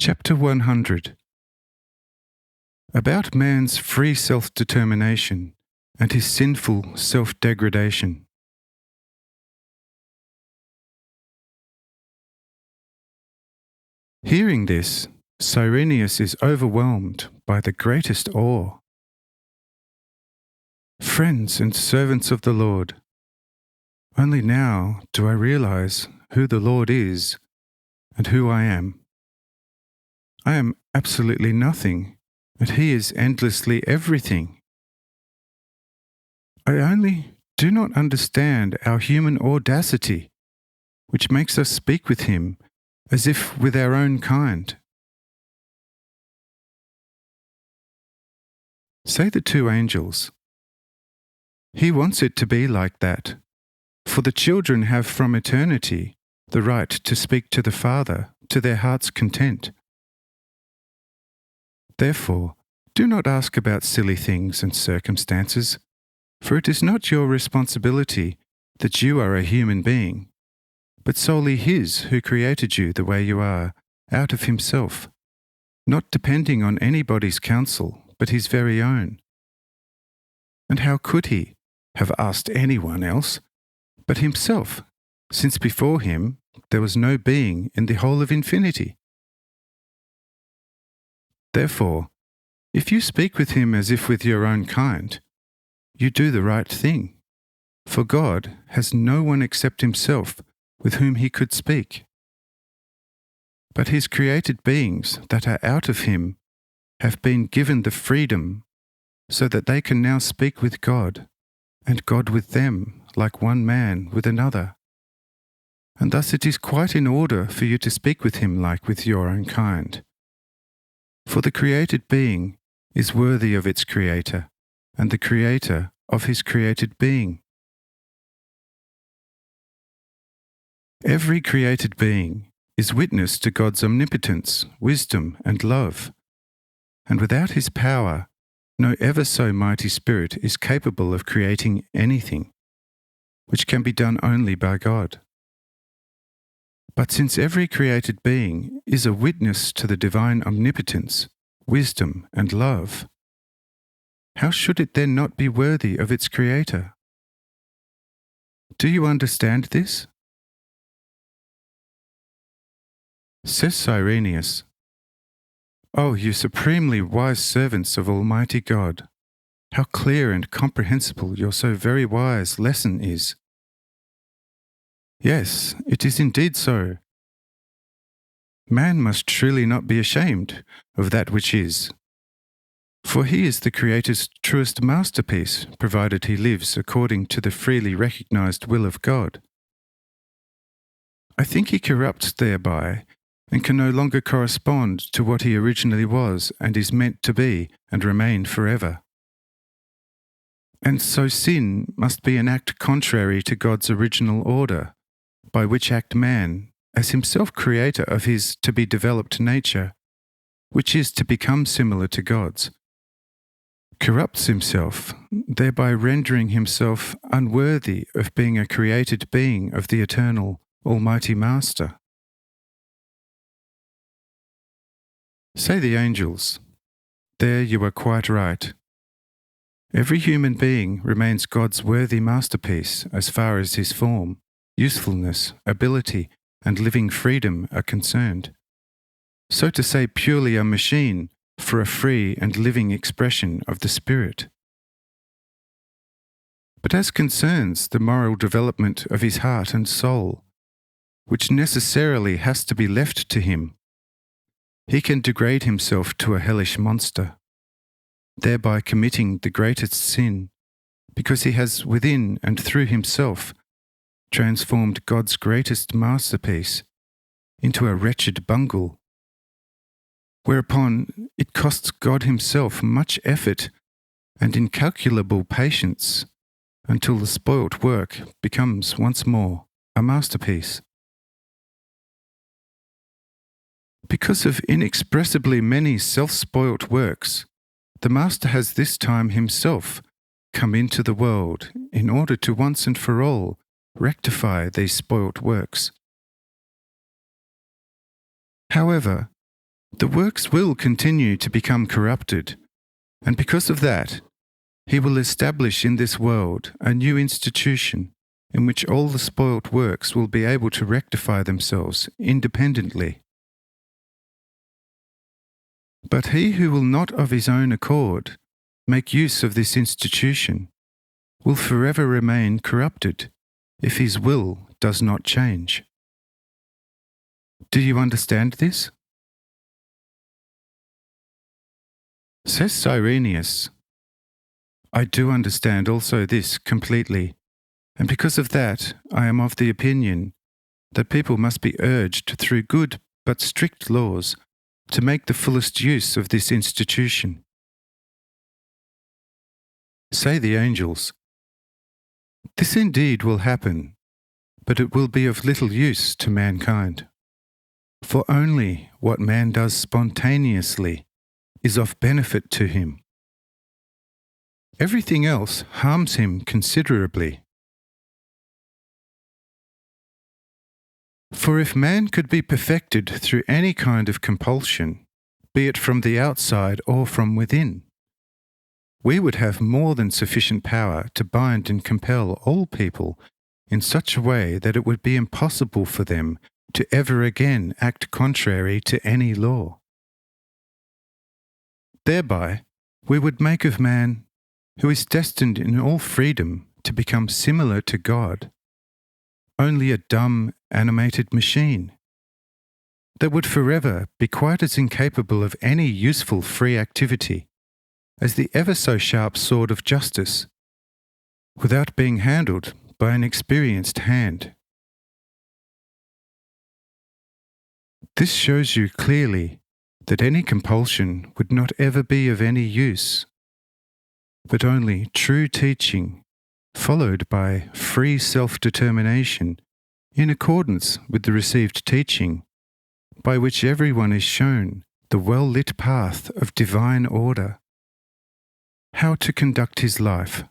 Chapter 100. About man's free self-determination and his sinful self-degradation. Hearing this, Cyrenius is overwhelmed by the greatest awe. Friends and servants of the Lord, only now do I realize who the Lord is and who I am. I am absolutely nothing, and He is endlessly everything. I only do not understand our human audacity, which makes us speak with Him as if with our own kind. Say the two angels. He wants it to be like that, for the children have from eternity the right to speak to the Father to their heart's content. Therefore, do not ask about silly things and circumstances, for it is not your responsibility that you are a human being, but solely His who created you the way you are, out of Himself, not depending on anybody's counsel, but His very own. And how could He have asked anyone else but Himself, since before Him there was no being in the whole of infinity? Therefore, if you speak with Him as if with your own kind, you do the right thing, for God has no one except Himself with whom He could speak. But His created beings that are out of Him have been given the freedom so that they can now speak with God, and God with them, like one man with another. And thus it is quite in order for you to speak with Him like with your own kind. For the created being is worthy of its Creator, and the Creator of His created being. Every created being is witness to God's omnipotence, wisdom, and love, and without His power, no ever so mighty spirit is capable of creating anything, which can be done only by God. But since every created being is a witness to the divine omnipotence, wisdom, and love, how should it then not be worthy of its Creator? Do you understand this? Says Cyrenius, "O you supremely wise servants of Almighty God, how clear and comprehensible your so very wise lesson is." Yes, it is indeed so. Man must truly not be ashamed of that which is, for he is the Creator's truest masterpiece, provided he lives according to the freely recognized will of God. I think he corrupts thereby, and can no longer correspond to what he originally was and is meant to be and remain forever. And so sin must be an act contrary to God's original order, by which act man, as himself creator of his to-be-developed nature, which is to become similar to God's, corrupts himself, thereby rendering himself unworthy of being a created being of the eternal, Almighty Master. Say the angels, there you are quite right. Every human being remains God's worthy masterpiece as far as his form, usefulness, ability, and living freedom are concerned. So to say, purely a machine for a free and living expression of the Spirit. But as concerns the moral development of his heart and soul, which necessarily has to be left to him, he can degrade himself to a hellish monster, thereby committing the greatest sin, because he has within and through himself transformed God's greatest masterpiece into a wretched bungle, whereupon it costs God Himself much effort and incalculable patience until the spoilt work becomes once more a masterpiece. Because of inexpressibly many self-spoilt works, the Master has this time Himself come into the world in order to once and for all rectify these spoilt works. However, The works will continue to become corrupted, and because of that, he will establish in this world a new institution in which all the spoilt works will be able to rectify themselves independently. But he who will not of his own accord make use of this institution will forever remain corrupted if his will does not change. Do you understand this? Says Cyrenius, I do understand also this completely, and because of that I am of the opinion that people must be urged through good but strict laws to make the fullest use of this institution. Say the angels, this indeed will happen, but it will be of little use to mankind. For only what man does spontaneously is of benefit to him. Everything else harms him considerably. For if man could be perfected through any kind of compulsion, be it from the outside or from within, we would have more than sufficient power to bind and compel all people in such a way that it would be impossible for them to ever again act contrary to any law. Thereby, we would make of man, who is destined in all freedom to become similar to God, only a dumb, animated machine that would forever be quite as incapable of any useful free activity as the ever so sharp sword of justice, without being handled by an experienced hand. This shows you clearly that any compulsion would not ever be of any use, but only true teaching, followed by free self-determination in accordance with the received teaching, by which everyone is shown the well-lit path of divine order, how to conduct his life